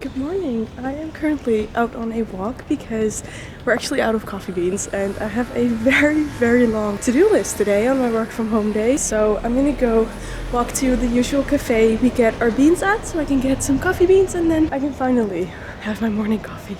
Good morning. I am currently out on a walk because we're actually out of coffee beans and I have a very long to-do list today on my work from home day. So I'm gonna go walk to the usual cafe we get our beans at so I can get some coffee beans and then I can finally have my morning coffee.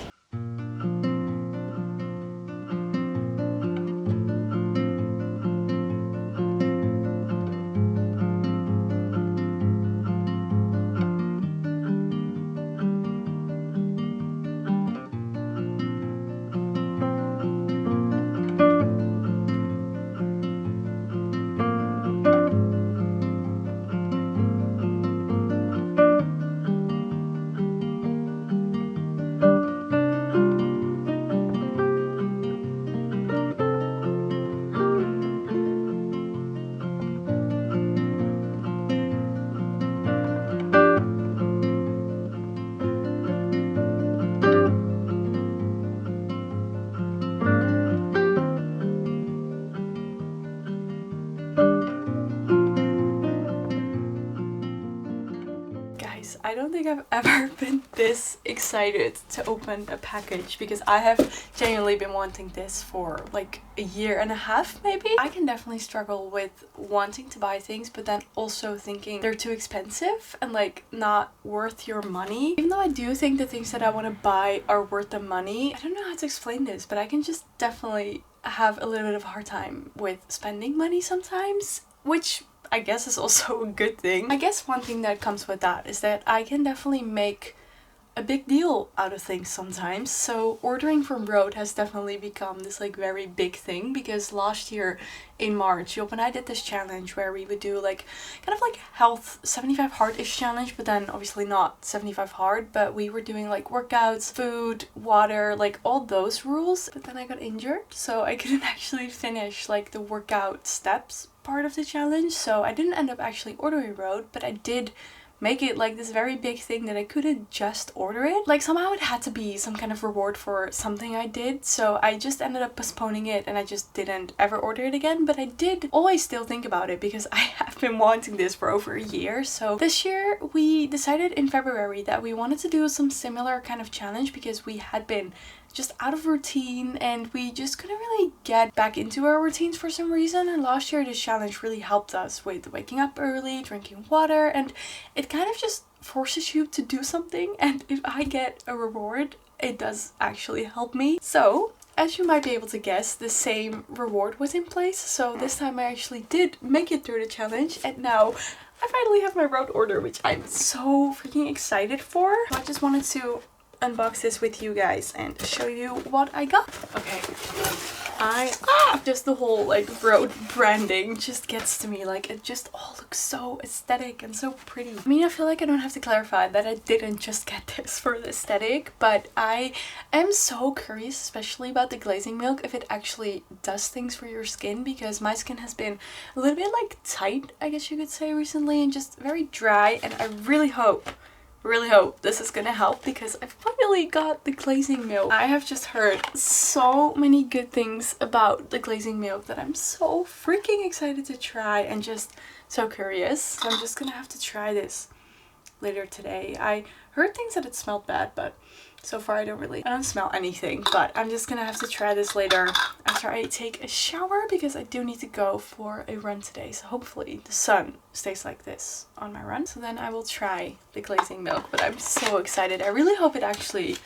I don't think I've ever been this excited to open a package because I have genuinely been wanting this for like a year and a half maybe. I can definitely struggle with wanting to buy things but then also thinking they're too expensive and like not worth your money. Even though I do think the things that I want to buy are worth the money, I don't know how to explain this, but I can just definitely have a little bit of a hard time with spending money sometimes, which I guess is also a good thing. I guess one thing that comes with that is that I can definitely make a big deal out of things sometimes. So ordering from Rhode has definitely become this like very big thing because last year in March, Job and I did this challenge where we would do like kind of like health 75 hard-ish challenge, but then obviously not 75 hard, but we were doing like workouts, food, water, like all those rules. But then I got injured, so I couldn't actually finish like the workout steps part of the challenge. So I didn't end up actually ordering Rhode, but I did make it like this very big thing that I couldn't just order it. Like somehow it had to be some kind of reward for something I did, so I just ended up postponing it and I just didn't ever order it again. But I did always still think about it because I have been wanting this for over a year. So this year we decided in February that we wanted to do some similar kind of challenge because we had been just out of routine and we just couldn't really get back into our routines for some reason. And last year this challenge really helped us with waking up early, drinking water, and it kind of just forces you to do something, and if I get a reward it does actually help me. So as you might be able to guess, the same reward was in place, so this time I actually did make it through the challenge and now I finally have my Rhode order, which I'm so freaking excited for. So I just wanted to unbox this with you guys and show you what I got. Okay, just the whole like Rhode branding just gets to me. Like it just all looks so aesthetic and so pretty. I mean, I feel like I don't have to clarify that I didn't just get this for the aesthetic, but I am so curious, especially about the glazing milk, if it actually does things for your skin, because my skin has been a little bit like tight, I guess you could say, recently, and just very dry, and I really hope this is gonna help because I finally got the glazing milk. I have just heard so many good things about the glazing milk that I'm so freaking excited to try and just so curious. So I'm just gonna have to try this later today. I heard things that it smelled bad, but so far I don't smell anything, but I'm just gonna have to try this later after I take a shower because I do need to go for a run today. So hopefully the sun stays like this on my run. So then I will try the glazing milk, but I'm so excited. I really hope it actually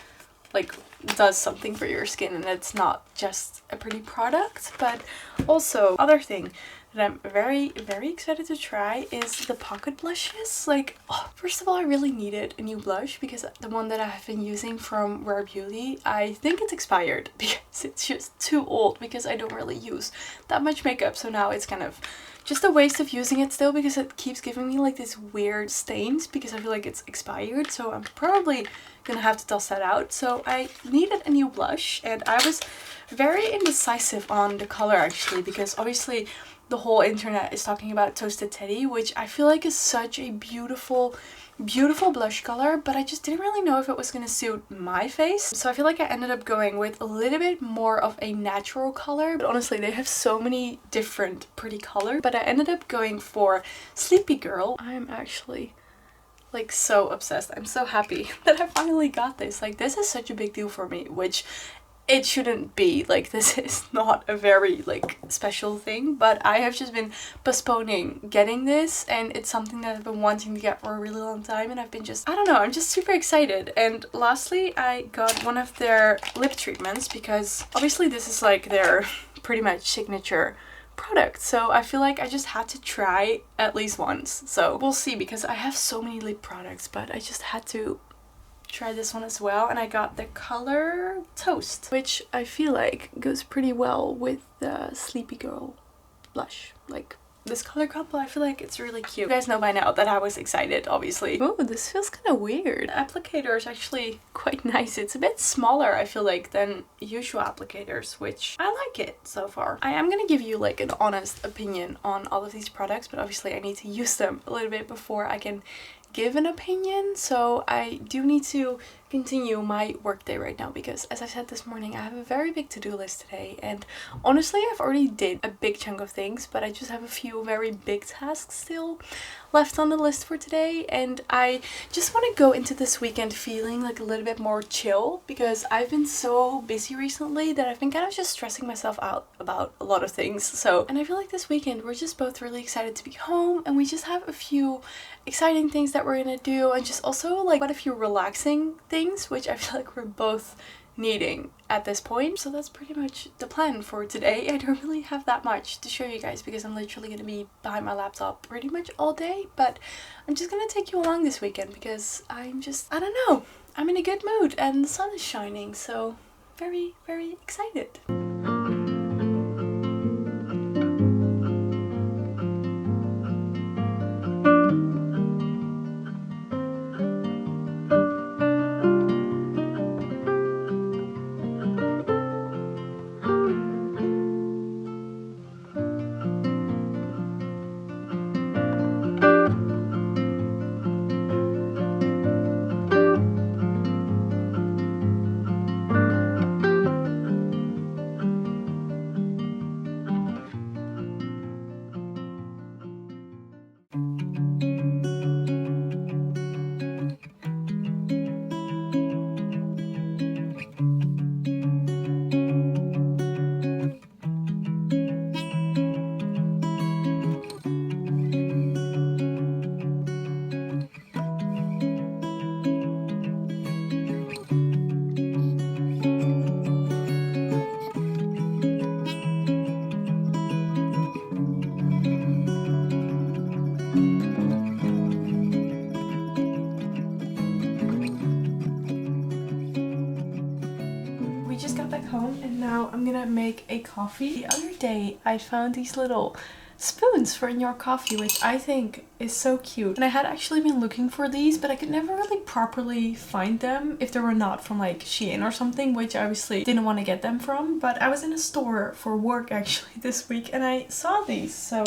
like does something for your skin and it's not just a pretty product. But also other thing that I'm very excited to try is the pocket blushes. Like, first of all, I really needed a new blush because the one that I have been using from Rare Beauty, I think it's expired because it's just too old because I don't really use that much makeup. So now it's kind of just a waste of using it still because it keeps giving me like these weird stains because I feel like it's expired. So I'm probably gonna have to toss that out. So I needed a new blush and I was very indecisive on the color actually, because obviously the whole internet is talking about Toasted Teddy, which I feel like is such a beautiful blush color, but I just didn't really know if it was gonna suit my face. So I feel like I ended up going with a little bit more of a natural color, but honestly they have so many different pretty colors, but I ended up going for Sleepy Girl. I'm actually like so obsessed. I'm so happy that I finally got this. Like this is such a big deal for me, which it shouldn't be. Like this is not a very like special thing, but I have just been postponing getting this, and it's something that I've been wanting to get for a really long time, and I've been just, I don't know, I'm just super excited. And lastly, I got one of their lip treatments because obviously this is like their pretty much signature product, so I feel like I just had to try at least once. So we'll see, because I have so many lip products, but I just had to try this one as well. And I got the color Toast, which I feel like goes pretty well with the Sleepy Girl blush. Like this color couple, I feel like it's really cute. You guys know by now that I was excited, obviously. Oh, this feels kind of weird. The applicator is actually quite nice. It's a bit smaller, I feel like, than usual applicators, which I like it so far. I am gonna give you like an honest opinion on all of these products, but obviously I need to use them a little bit before I can give an opinion. So I do need to continue my workday right now, because as I said this morning, I have a very big to-do list today, and honestly I've already did a big chunk of things, but I just have a few very big tasks still left on the list for today. And I just want to go into this weekend feeling like a little bit more chill, because I've been so busy recently that I've been kind of just stressing myself out about a lot of things. So, and I feel like this weekend we're just both really excited to be home, and we just have a few exciting things that we're gonna do, and just also like quite a few relaxing things, which I feel like we're both needing at this point. So that's pretty much the plan for today. I don't really have that much to show you guys because I'm literally gonna be behind my laptop pretty much all day, but I'm just gonna take you along this weekend because I'm just, I don't know, I'm in a good mood and the sun is shining, so very, very excited. Home, and now I'm gonna make a coffee. The other day I found these little spoons for in your coffee, which I think is so cute, and I had actually been looking for these, but I could never really properly find them if they were not from like Shein or something, which I obviously didn't want to get them from. But I was in a store for work actually this week and I saw these, so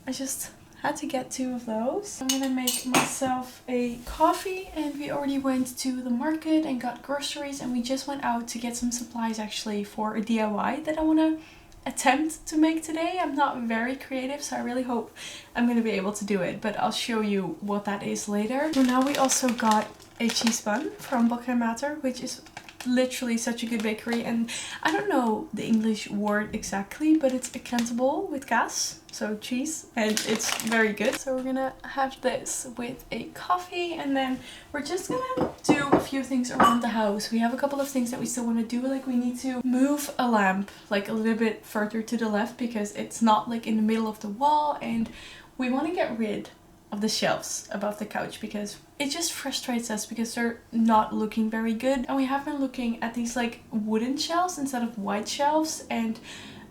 I just had to get 2 of those. I'm gonna make myself a coffee, and we already went to the market and got groceries, and we just went out to get some supplies actually for a DIY that I want to attempt to make today. I'm not very creative, so I really hope I'm gonna be able to do it, but I'll show you what that is later. So now we also got a cheese bun from Matter, which is literally such a good bakery, and I don't know the English word exactly, but it's accountable with gas, so cheese, and it's very good. So we're gonna have this with a coffee, and then we're just gonna do a few things around the house. We have a couple of things that we still want to do, like we need to move a lamp like a little bit further to the left because it's not like in the middle of the wall, and we want to get rid of the shelves above the couch because it just frustrates us because they're not looking very good. And we have been looking at these like wooden shelves instead of white shelves, and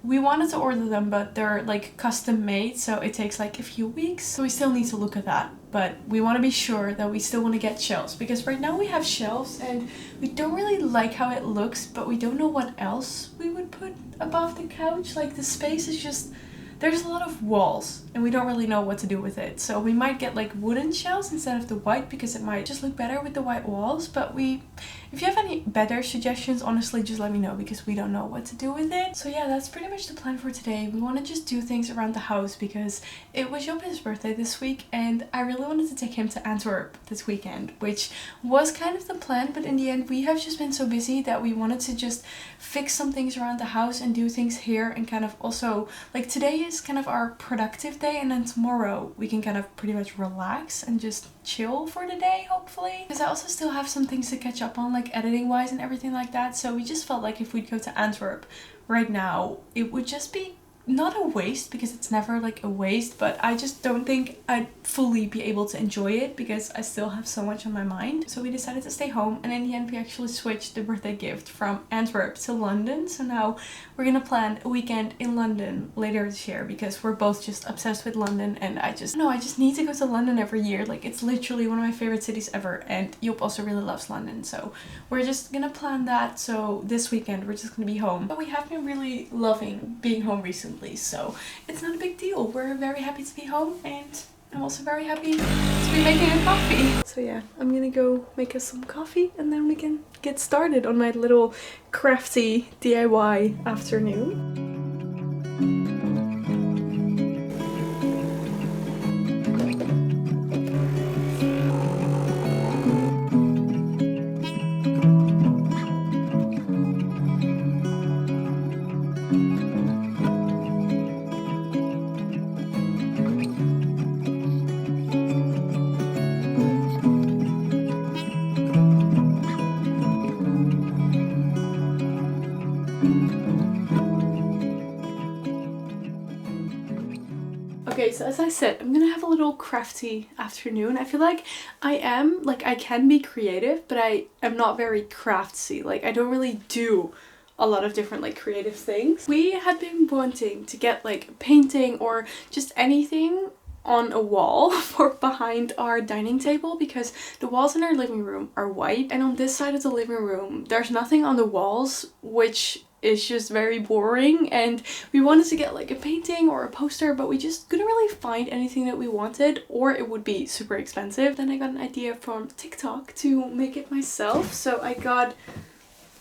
we wanted to order them, but they're like custom made, so it takes like a few weeks, so we still need to look at that. But we want to be sure that we still want to get shelves, because right now we have shelves and we don't really like how it looks, but we don't know what else we would put above the couch. Like the space is just there's a lot of walls and we don't really know what to do with it. So we might get like wooden shells instead of the white because it might just look better with the white walls. But if you have any better suggestions, honestly, just let me know because we don't know what to do with it. So yeah, that's pretty much the plan for today. We want to just do things around the house because it was Job's birthday this week and I really wanted to take him to Antwerp this weekend, which was kind of the plan, but in the end we have just been so busy that we wanted to just fix some things around the house and do things here, and kind of also like today is kind of our productive day, and then tomorrow we can kind of pretty much relax and just chill for the day, hopefully, because I also still have some things to catch up on, like editing wise and everything like that. So we just felt like if we'd go to Antwerp right now, it would just be not a waste, because it's never like a waste, but I just don't think I'd fully be able to enjoy it because I still have so much on my mind. So we decided to stay home, and in the end we actually switched the birthday gift from Antwerp to London. So now we're gonna plan a weekend in London later this year because we're both just obsessed with London, and I just need to go to London every year. Like, it's literally one of my favorite cities ever, and Job also really loves London, so we're just gonna plan that. So this weekend we're just gonna be home, but we have been really loving being home recently, so it's not a big deal. We're very happy to be home, and I'm also very happy to be making a coffee. So yeah, I'm gonna go make us some coffee and then we can get started on my little crafty DIY afternoon. Okay, so as I said, I'm gonna have a little crafty afternoon. I feel like I can be creative, but I am not very craftsy. Like, I don't really do a lot of different like creative things. We had been wanting to get like painting or just anything on a wall for behind our dining table, because the walls in our living room are white, and on this side of the living room there's nothing on the walls, which is just very boring, and we wanted to get like a painting or a poster, but we just couldn't really find anything that we wanted, or it would be super expensive. Then I got an idea from TikTok to make it myself. So I got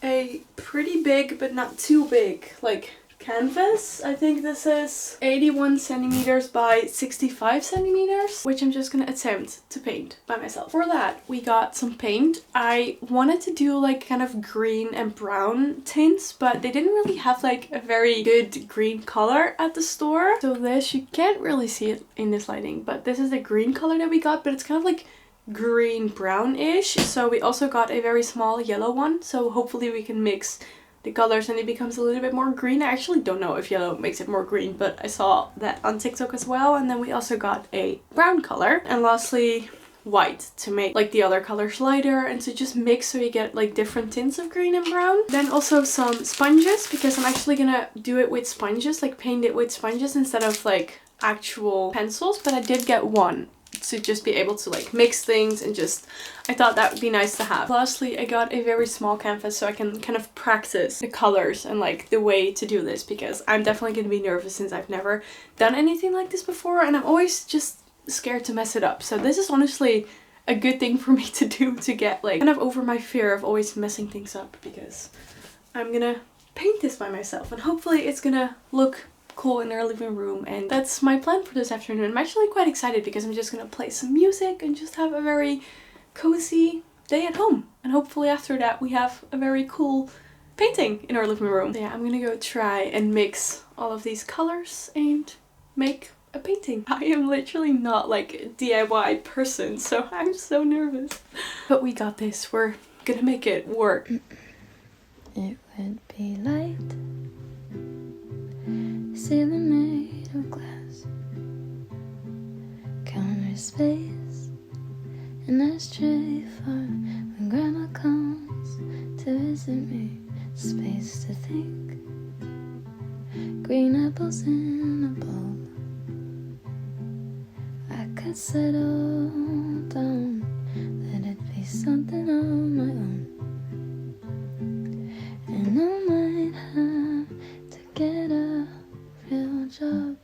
a pretty big but not too big like canvas. I think this is 81 centimeters by 65 centimeters, which I'm just gonna attempt to paint by myself. For that, we got some paint. I wanted to do like kind of green and brown tints, but they didn't really have like a very good green color at the store. So this, you can't really see it in this lighting, but this is the green color that we got, but it's kind of like green brownish. So we also got a very small yellow one, so hopefully we can mix the colors and it becomes a little bit more green. I actually don't know if yellow makes it more green, but I saw that on TikTok as well. And then we also got a brown color, and lastly white to make like the other colors lighter and to just mix so you get like different tints of green and brown. Then also some sponges, because I'm actually gonna do it with sponges, like paint it with sponges instead of like actual pencils, but I did get one to just be able to like mix things, and just I thought that would be nice to have. Lastly, I got a very small canvas so I can kind of practice the colors and like the way to do this, because I'm definitely going to be nervous since I've never done anything like this before, and I'm always just scared to mess it up. So this is honestly a good thing for me to do, to get like kind of over my fear of always messing things up, because I'm gonna paint this by myself and hopefully it's gonna look cool in our living room. And that's my plan for this afternoon. I'm actually quite excited because I'm just gonna play some music and just have a very cozy day at home, and hopefully after that we have a very cool painting in our living room. So yeah, I'm gonna go try and mix all of these colors and make a painting. I am literally not like a DIY person, so I'm so nervous, but we got this. We're gonna make it work. It would be light, ceiling made of glass, counter space, an ashtray for when grandma comes to visit me, space to think, green apples in a bowl. I could settle down, let it be something on my own, and I might have to get a real job.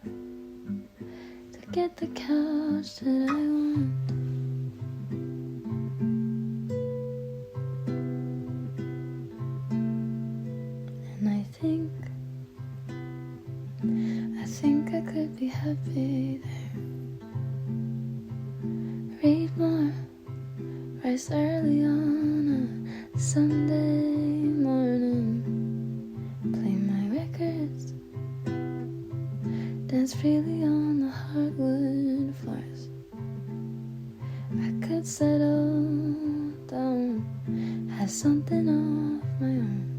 rise early on a Sunday morning, play my records, dance freely on the hardwood floors. I could settle down, have something of my own,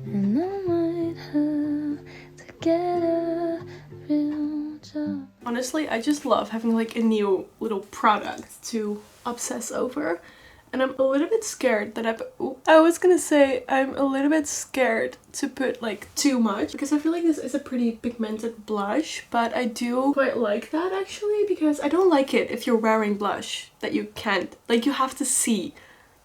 and I might have to get a real job. Honestly, I just love having like a new little product to obsess over. And I'm a little bit scared that I was gonna say I'm a little bit scared to put like too much, because I feel like this is a pretty pigmented blush, but I do quite like that actually, because I don't like it if you're wearing blush that you can't, like, you have to see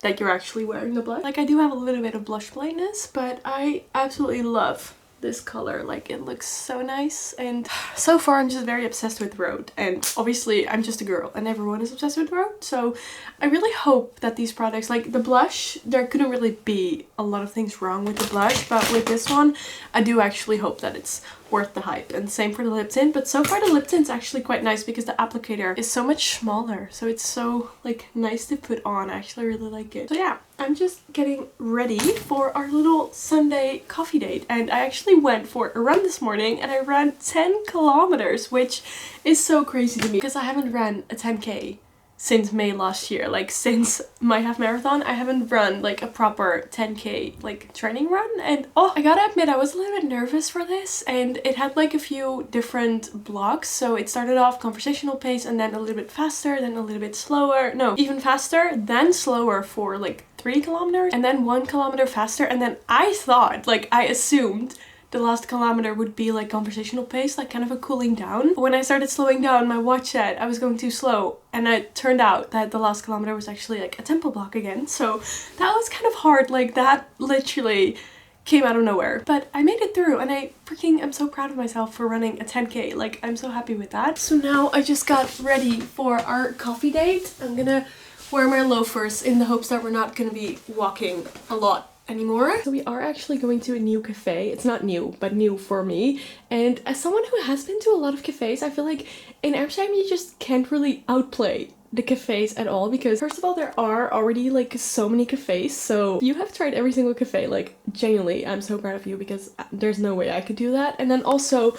that you're actually wearing the blush. Like, I do have a little bit of blush blindness, but I absolutely love this color. Like, it looks so nice, and so far I'm just very obsessed with Rhode, and obviously I'm just a girl and everyone is obsessed with Rhode, so I really hope that these products, like the blush, there couldn't really be a lot of things wrong with the blush, but with this one I do actually hope that it's worth the hype, and same for the lip tint. But so far the lip tint's actually quite nice because the applicator is so much smaller, so it's so like nice to put on. I actually really like it. So yeah, I'm just getting ready for our little Sunday coffee date, and I actually went for a run this morning and I ran 10 kilometers, which is so crazy to me because I haven't ran a 10k since May last year. Like, since my half marathon I haven't run like a proper 10k like training run, and oh, I gotta admit I was a little bit nervous for this, and it had like a few different blocks. So it started off conversational pace, and then a little bit faster, then a little bit slower, no, even faster, then slower for like 3 kilometers, and then 1 kilometer faster, and then I thought, like, I assumed the last kilometer would be like conversational pace, like kind of a cooling down. But when I started slowing down, my watch said I was going too slow, and it turned out that the last kilometer was actually like a tempo block again. So that was kind of hard. Like, that literally came out of nowhere, but I made it through, and I freaking am so proud of myself for running a 10k. Like, I'm so happy with that. So now I just got ready for our coffee date. I'm gonna wear my loafers in the hopes that we're not gonna be walking a lot anymore. So we are actually going to a new cafe. It's not new, but new for me. And as someone who has been to a lot of cafes, I feel like in Amsterdam you just can't really outplay the cafes at all, because first of all there are already like so many cafes, so you have tried every single cafe. Like, genuinely, I'm so proud of you, because there's no way I could do that. And then also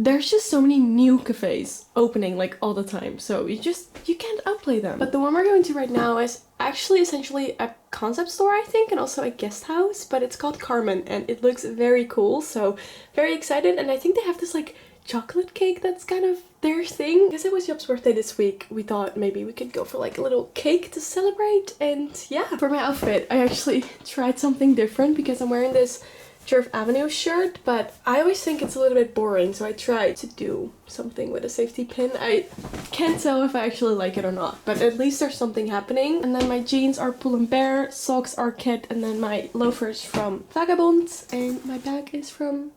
there's just so many new cafes opening like all the time, so you can't outplay them. But the one we're going to right now is actually essentially a concept store, I think, and also a guest house, but it's called Carmen, and it looks very cool, so very excited. And I think they have this like chocolate cake that's kind of their thing. Because it was Job's birthday this week, we thought maybe we could go for like a little cake to celebrate. And yeah, for my outfit I actually tried something different, because I'm wearing this Turf Avenue shirt, but I always think it's a little bit boring, so I tried to do something with a safety pin. I can't tell if I actually like it or not, but at least there's something happening. And then my jeans are Pull & Bear, socks are Kit, and then my loafers from Vagabond, and my bag is from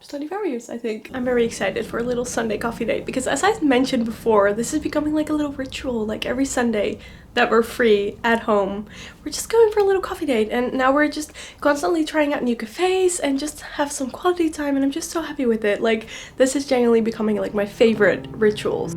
Stradivarius, I think. I'm very excited for a little Sunday coffee date, because as I mentioned before, this is becoming like a little ritual. Like, every Sunday that we're free at home, we're just going for a little coffee date, and now we're just constantly trying out new cafes and just have some quality time, and I'm just so happy with it. Like, this is genuinely becoming like my favorite rituals.